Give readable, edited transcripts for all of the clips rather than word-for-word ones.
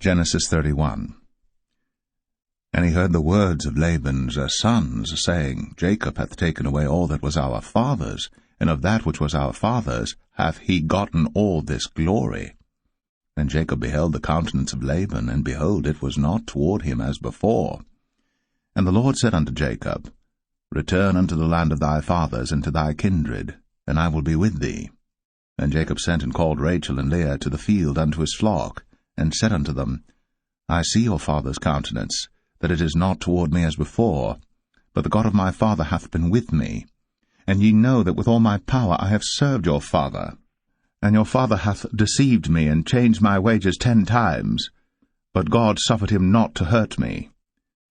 Genesis 31. And he heard the words of Laban's sons, saying, Jacob hath taken away all that was our father's, and of that which was our father's hath he gotten all this glory. And Jacob beheld the countenance of Laban, and behold, it was not toward him as before. And the Lord said unto Jacob, Return unto the land of thy fathers, and to thy kindred, and I will be with thee. And Jacob sent and called Rachel and Leah to the field unto his flock, and said unto them, I see your father's countenance, that it is not toward me as before, but the God of my father hath been with me. And ye know that with all my power I have served your father. And your father hath deceived me, and changed my wages 10 times. But God suffered him not to hurt me.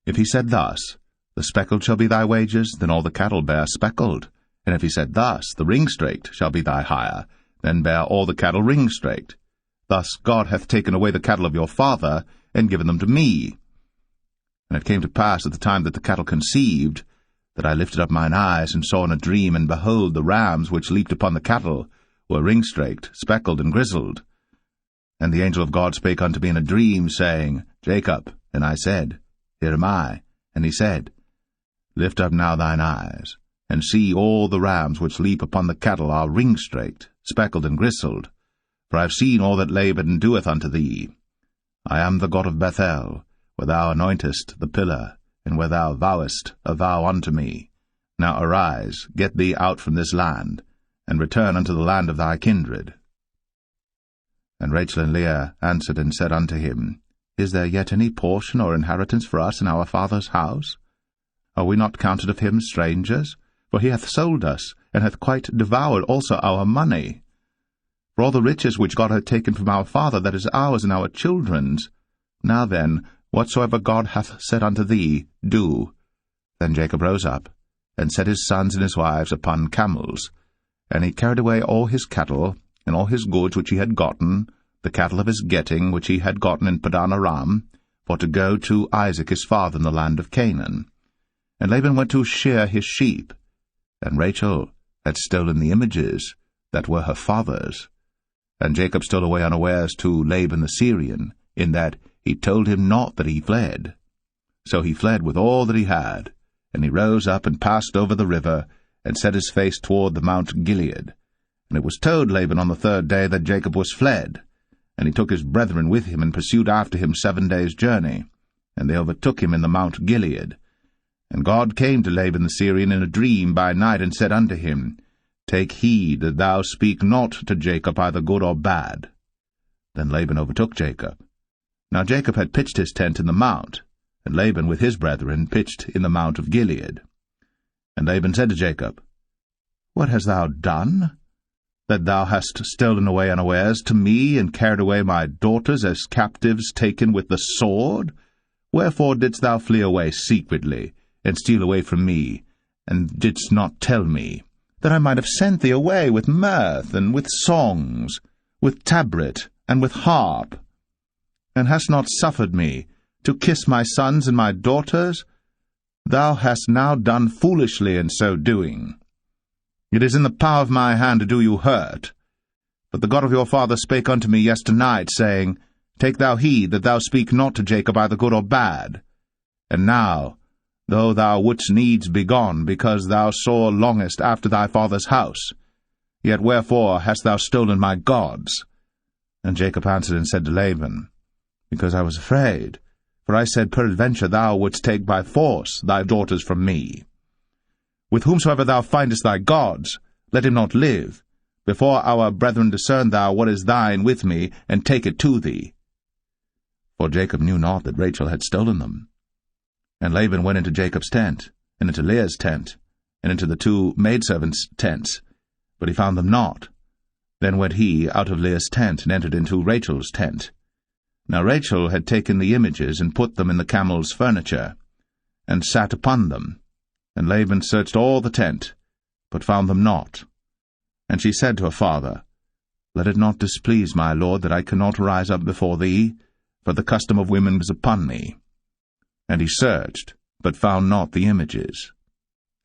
If he said thus, The speckled shall be thy wages, then all the cattle bear speckled. And if he said thus, The ring-straked shall be thy hire, then bear all the cattle ring-straked. Thus God hath taken away the cattle of your father, and given them to me. And it came to pass at the time that the cattle conceived, that I lifted up mine eyes, and saw in a dream, and behold, the rams which leaped upon the cattle were ring-straked, speckled, and grizzled. And the angel of God spake unto me in a dream, saying, Jacob. And I said, Here am I. And he said, Lift up now thine eyes, and see all the rams which leap upon the cattle are ring-straked, speckled, and grizzled. For I have seen all that Laban doeth unto thee. I am the God of Bethel, where thou anointest the pillar, and where thou vowest a vow unto me. Now arise, get thee out from this land, and return unto the land of thy kindred. And Rachel and Leah answered and said unto him, Is there yet any portion or inheritance for us in our father's house? Are we not counted of him strangers? For he hath sold us, and hath quite devoured also our money. For all the riches which God hath taken from our father, that is ours and our children's. Now then, whatsoever God hath said unto thee, do. Then Jacob rose up, and set his sons and his wives upon camels. And he carried away all his cattle, and all his goods which he had gotten, the cattle of his getting which he had gotten in Padan Aram, for to go to Isaac his father in the land of Canaan. And Laban went to shear his sheep. And Rachel had stolen the images that were her father's. And Jacob stole away unawares to Laban the Syrian, in that he told him not that he fled. So he fled with all that he had, and he rose up and passed over the river, and set his face toward the Mount Gilead. And it was told Laban on the 3rd day that Jacob was fled. And he took his brethren with him, and pursued after him 7 days' journey. And they overtook him in the Mount Gilead. And God came to Laban the Syrian in a dream by night, and said unto him, Take heed that thou speak not to Jacob either good or bad. Then Laban overtook Jacob. Now Jacob had pitched his tent in the mount, and Laban with his brethren pitched in the mount of Gilead. And Laban said to Jacob, What hast thou done, that thou hast stolen away unawares to me, and carried away my daughters as captives taken with the sword? Wherefore didst thou flee away secretly, and steal away from me, and didst not tell me, that I might have sent thee away with mirth, and with songs, with tabret, and with harp, and hast not suffered me to kiss my sons and my daughters? Thou hast now done foolishly in so doing. It is in the power of my hand to do you hurt. But the God of your father spake unto me yesternight, saying, Take thou heed that thou speak not to Jacob either good or bad. And now, though thou wouldst needs be gone, because thou sore longest after thy father's house, yet wherefore hast thou stolen my gods? And Jacob answered and said to Laban, Because I was afraid, for I said, Peradventure thou wouldst take by force thy daughters from me. With whomsoever thou findest thy gods, let him not live. Before our brethren discern thou what is thine with me, and take it to thee. For Jacob knew not that Rachel had stolen them. And Laban went into Jacob's tent, and into Leah's tent, and into the 2 maidservants' tents, but he found them not. Then went he out of Leah's tent, and entered into Rachel's tent. Now Rachel had taken the images, and put them in the camel's furniture, and sat upon them. And Laban searched all the tent, but found them not. And she said to her father, Let it not displease my lord that I cannot rise up before thee, for the custom of women is upon me. And he searched, but found not the images.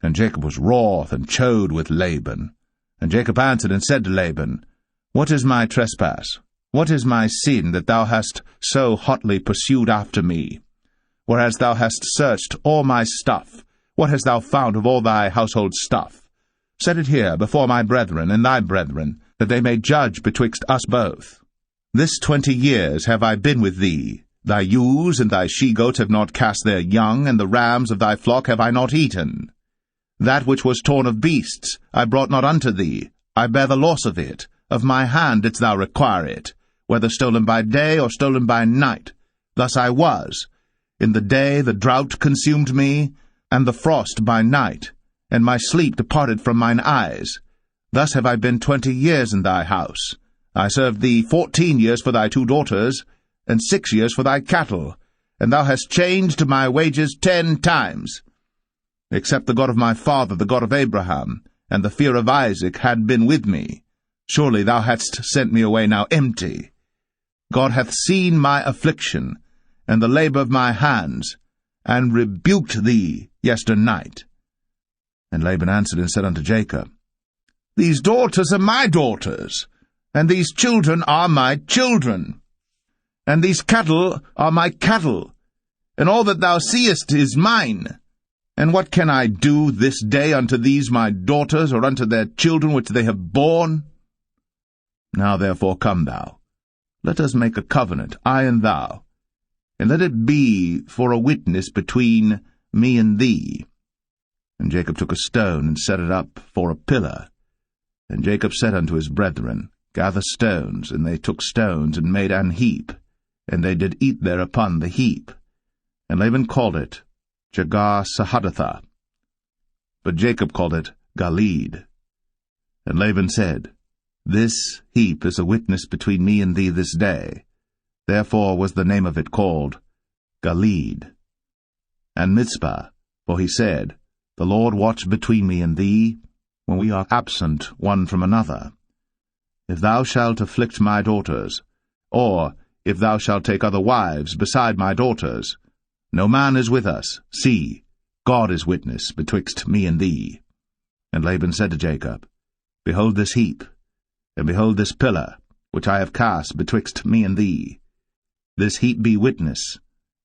And Jacob was wroth, and chode with Laban. And Jacob answered and said to Laban, What is my trespass? What is my sin that thou hast so hotly pursued after me? Whereas thou hast searched all my stuff, what hast thou found of all thy household stuff? Set it here before my brethren and thy brethren, that they may judge betwixt us both. This 20 years have I been with thee. Thy ewes and thy she-goats have not cast their young, and the rams of thy flock have I not eaten. That which was torn of beasts I brought not unto thee. I bear the loss of it. Of my hand didst thou require it, whether stolen by day or stolen by night. Thus I was. In the day the drought consumed me, and the frost by night, and my sleep departed from mine eyes. Thus have I been 20 years in thy house. I served thee 14 years for thy 2 daughters, and 6 years for thy cattle, and thou hast changed my wages 10 times. Except the God of my father, the God of Abraham, and the fear of Isaac had been with me, surely thou hadst sent me away now empty. God hath seen my affliction, and the labor of my hands, and rebuked thee yesternight. And Laban answered and said unto Jacob, These daughters are my daughters, and these children are my children, and these cattle are my cattle, and all that thou seest is mine. And what can I do this day unto these my daughters, or unto their children which they have borne? Now therefore come thou, let us make a covenant, I and thou, and let it be for a witness between me and thee. And Jacob took a stone, and set it up for a pillar. And Jacob said unto his brethren, Gather stones. And they took stones, and made an heap, and they did eat thereupon the heap. And Laban called it Jegar-sahadathah, but Jacob called it Galeed. And Laban said, This heap is a witness between me and thee this day. Therefore was the name of it called Galeed. And Mizpah, for he said, The Lord watch between me and thee, when we are absent one from another. If thou shalt afflict my daughters, or if thou shalt take other wives beside my daughters, no man is with us. See, God is witness betwixt me and thee. And Laban said to Jacob, Behold this heap, and behold this pillar, which I have cast betwixt me and thee. This heap be witness,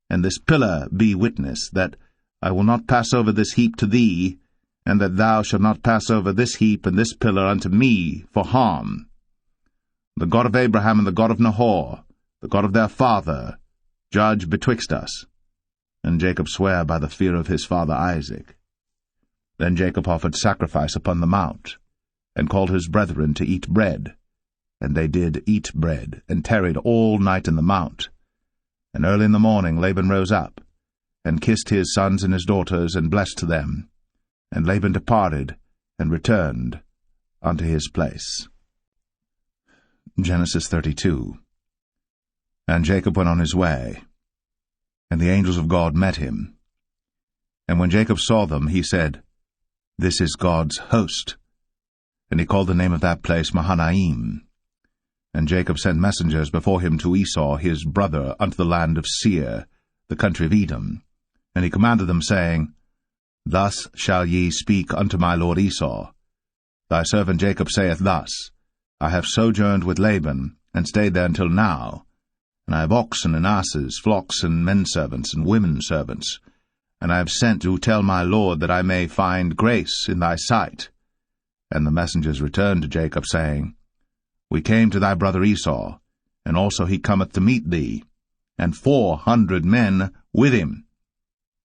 and this pillar be witness, that I will not pass over this heap to thee, and that thou shalt not pass over this heap and this pillar unto me for harm. The God of Abraham and the God of Nahor, the God of their father, judge betwixt us. And Jacob sware by the fear of his father Isaac. Then Jacob offered sacrifice upon the mount, and called his brethren to eat bread. And they did eat bread, and tarried all night in the mount. And early in the morning Laban rose up, and kissed his sons and his daughters, and blessed them. And Laban departed, and returned unto his place. Genesis 32. And Jacob went on his way, and the angels of God met him. And when Jacob saw them, he said, This is God's host. And he called the name of that place Mahanaim. And Jacob sent messengers before him to Esau his brother unto the land of Seir, the country of Edom. And he commanded them, saying, Thus shall ye speak unto my lord Esau. Thy servant Jacob saith thus, I have sojourned with Laban, and stayed there until now. And I have oxen and asses, flocks and men-servants and women-servants. And I have sent to tell my lord that I may find grace in thy sight. And the messengers returned to Jacob, saying, We came to thy brother Esau, and also he cometh to meet thee, and 400 men with him.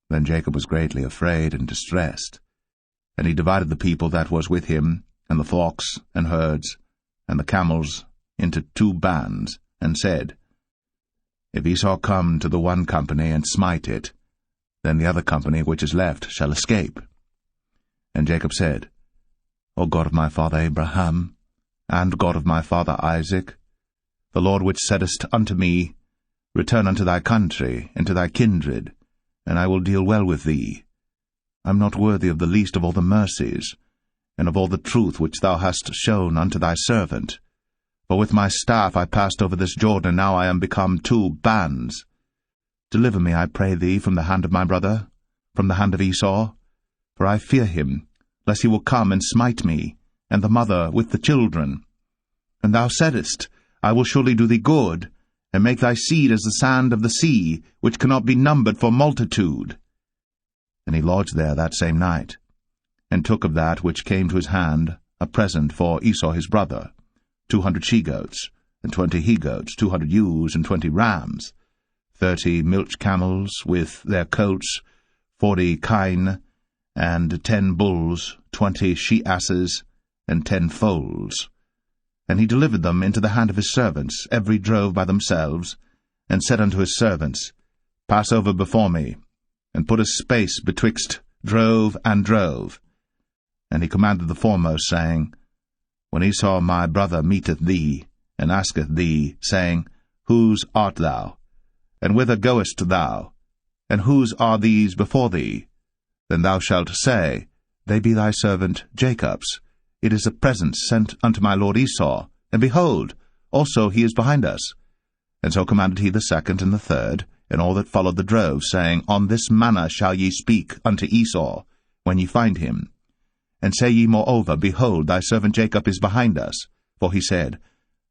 Then Jacob was greatly afraid and distressed. And he divided the people that was with him, and the flocks and herds, and the camels, into 2 bands, and said, If Esau come to the one company and smite it, then the other company which is left shall escape. And Jacob said, O God of my father Abraham, and God of my father Isaac, the Lord which saidest unto me, Return unto thy country, and to thy kindred, and I will deal well with thee. I am not worthy of the least of all the mercies, and of all the truth which thou hast shown unto thy servant. For with my staff I passed over this Jordan, and now I am become 2 bands. Deliver me, I pray thee, from the hand of my brother, from the hand of Esau, for I fear him, lest he will come and smite me, and the mother with the children. And thou saidst, I will surely do thee good, and make thy seed as the sand of the sea, which cannot be numbered for multitude. And he lodged there that same night, and took of that which came to his hand a present for Esau his brother, 200 she-goats, and 20 he-goats, 200 ewes, and 20 rams, 30 milch camels with their coats, 40 kine, and 10 bulls, 20 she-asses, and 10 foals. And he delivered them into the hand of his servants, every drove by themselves, and said unto his servants, Pass over before me, and put a space betwixt drove and drove. And he commanded the foremost, saying, When Esau my brother meeteth thee, and asketh thee, saying, Whose art thou? And whither goest thou? And whose are these before thee? Then thou shalt say, They be thy servant Jacob's. It is a present sent unto my lord Esau, and behold, also he is behind us. And so commanded he the second and the third, and all that followed the drove, saying, On this manner shall ye speak unto Esau, when ye find him. And say ye moreover, Behold, thy servant Jacob is behind us. For he said,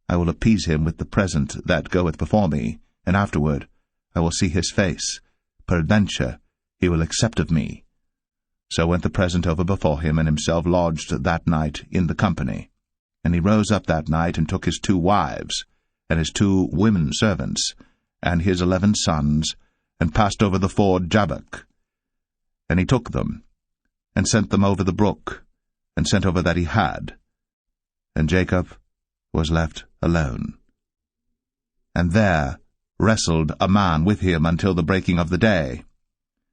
I will appease him with the present that goeth before me, and afterward I will see his face. Peradventure he will accept of me. So went the present over before him, and himself lodged that night in the company. And he rose up that night, and took his 2 wives, and his 2 women servants, and his 11 sons, and passed over the ford Jabbok. And he took them, and sent them over the brook, and sent over that he had. And Jacob was left alone. And there wrestled a man with him until the breaking of the day.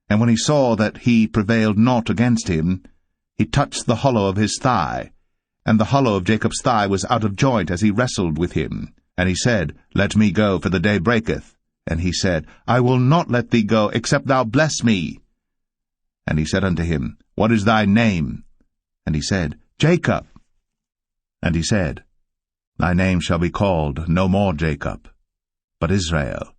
And when he saw that he prevailed not against him, he touched the hollow of his thigh, and the hollow of Jacob's thigh was out of joint as he wrestled with him. And he said, Let me go, for the day breaketh. And he said, I will not let thee go, except thou bless me. And he said unto him, What is thy name? And he said, Jacob. And he said, Thy name shall be called no more Jacob, but Israel.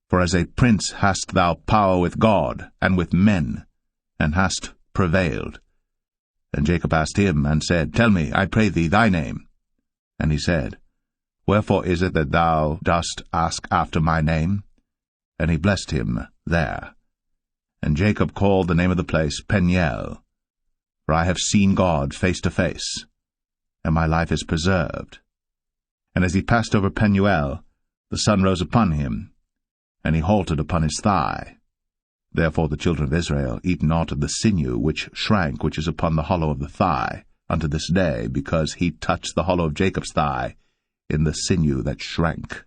For as a prince hast thou power with God and with men, and hast prevailed. And Jacob asked him, and said, Tell me, I pray thee, thy name. And he said, Wherefore is it that thou dost ask after my name? And he blessed him there. And Jacob called the name of the place Peniel, for I have seen God face to face, and my life is preserved. And as he passed over Penuel, the sun rose upon him, and he halted upon his thigh. Therefore the children of Israel eat not of the sinew which shrank, which is upon the hollow of the thigh, unto this day, because he touched the hollow of Jacob's thigh in the sinew that shrank.